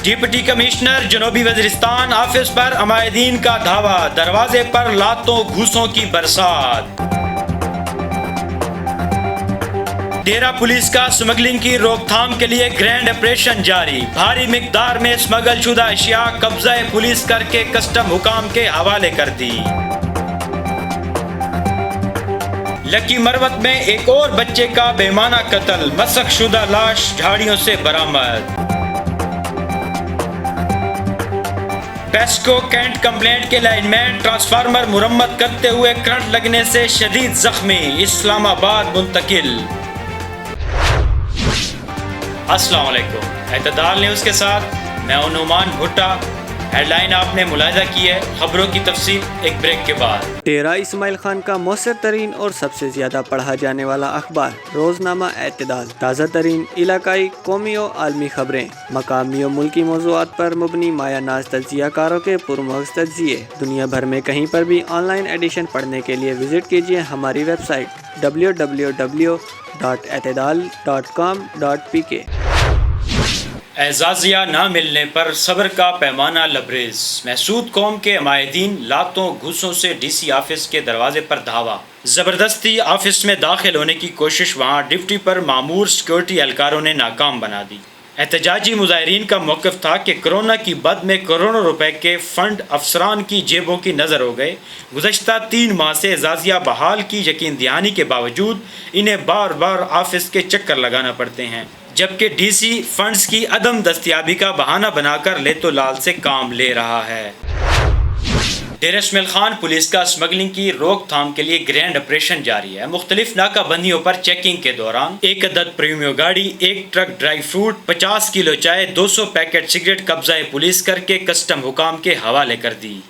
Deputy commissioner جنوبی Waziristan office پر عمائدین کا دھاوا، دروازے پر لاتوں گھوسوں کی برسات۔ ڈیرہ پولیس کا سمگلنگ کی روک تھام کے لیے گرینڈ آپریشن جاری، بھاری مقدار میں سمگل شدہ اشیاء قبضہ پولیس کر کے کسٹم حکام کے حوالے کر دی۔ لکی مروت میں ایک اور بچے کا بے معنی قتل، مسخ شدہ لاش جھاڑیوں سے برآمد۔ پیسکو کینٹ کمپلینٹ کے لائن مین ٹرانسفارمر مرمت کرتے ہوئے کرنٹ لگنے سے شدید زخمی، اسلام آباد منتقل۔ السلام علیکم، اعتدال نیوز کے ساتھ میں ہوں نعمان بھٹا۔ ہیڈ لائن آپ نے ملاحظہ کی ہے، خبروں کی تفصیل ایک بریک کے بعد۔ ڈیرہ اسماعیل خان کا مؤثر ترین اور سب سے زیادہ پڑھا جانے والا اخبار روزنامہ اعتدال، تازہ ترین علاقائی، قومی و عالمی خبریں، مقامی و ملکی موضوعات پر مبنی مایہ ناز تجزیہ کاروں کے پرمغز تجزیے، دنیا بھر میں کہیں پر بھی آن لائن ایڈیشن پڑھنے کے لیے وزٹ کیجیے ہماری ویب سائٹ www.اعتدال.com.pk۔ اعزازیہ نہ ملنے پر صبر کا پیمانہ لبریز، محسود قوم کے عمائدین لاتوں گھوسوں سے ڈی سی آفس کے دروازے پر دھاوا، زبردستی آفس میں داخل ہونے کی کوشش وہاں ڈپٹی پر مامور سیکورٹی اہلکاروں نے ناکام بنا دی۔ احتجاجی مظاہرین کا موقف تھا کہ کرونا کی بد میں کروڑوں روپے کے فنڈ افسران کی جیبوں کی نظر ہو گئے۔ گزشتہ 3 ماہ سے اعزازیہ بحال کی یقین دہانی کے باوجود انہیں بار بار آفس کے چکر لگانا پڑتے ہیں، جبکہ ڈی سی فنڈز کی عدم دستیابی کا بہانہ بنا کر لے تو لال سے کام لے رہا ہے۔ ڈیرہ اسماعیل خان پولیس کا اسمگلنگ کی روک تھام کے لیے گرینڈ آپریشن جاری ہے۔ مختلف ناکہ بندیوں پر چیکنگ کے دوران 1 عدد پریمیو گاڑی، 1 ٹرک ڈرائی فروٹ، 50 کلو چائے، 200 پیکٹ سگریٹ قبضہ پولیس کر کے کسٹم حکام کے حوالے کر دی۔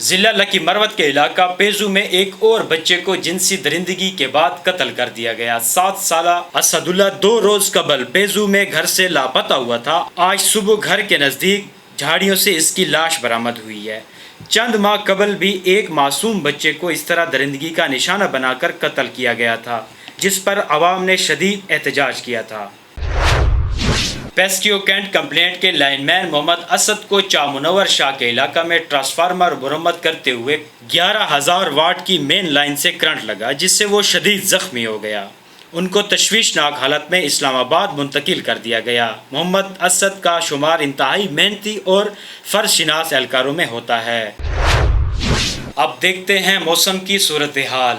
ضلع لکی مروت کے علاقہ پیزو میں ایک اور بچے کو جنسی درندگی کے بعد قتل کر دیا گیا۔ 7 سالہ اسد اللہ 2 روز قبل پیزو میں گھر سے لاپتہ ہوا تھا۔ آج صبح گھر کے نزدیک جھاڑیوں سے اس کی لاش برآمد ہوئی ہے۔ چند ماہ قبل بھی ایک معصوم بچے کو اس طرح درندگی کا نشانہ بنا کر قتل کیا گیا تھا، جس پر عوام نے شدید احتجاج کیا تھا۔ پیسکیو کینٹ کمپلینٹ کے لائن مین محمد اسد کو چامنور شاہ کے علاقہ میں ٹرانسفارمر مرمت کرتے ہوئے 11,000 واٹ کی مین لائن سے کرنٹ لگا، جس سے وہ شدید زخمی ہو گیا۔ ان کو تشویشناک حالت میں اسلام آباد منتقل کر دیا گیا۔ محمد اسد کا شمار انتہائی محنتی اور فرض شناس اہلکاروں میں ہوتا ہے۔ اب دیکھتے ہیں موسم کی صورتحال۔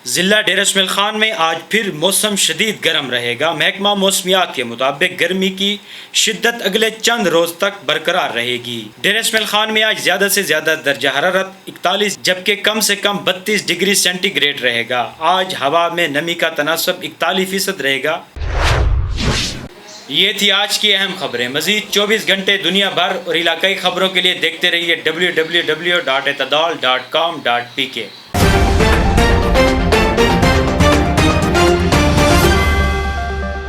ضلع ڈیرہ اسماعیل خان میں آج پھر موسم شدید گرم رہے گا۔ محکمہ موسمیات کے مطابق گرمی کی شدت اگلے چند روز تک برقرار رہے گی۔ ڈیرہ اسماعیل خان میں آج زیادہ سے زیادہ درجہ حرارت 41 جبکہ کم سے کم 32 ڈگری سینٹی گریڈ رہے گا۔ آج ہوا میں نمی کا تناسب 41% رہے گا۔ یہ تھی آج کی اہم خبریں۔ مزید 24 گھنٹے دنیا بھر اور علاقائی خبروں کے لیے دیکھتے رہیے www.اعتدال.com.pk۔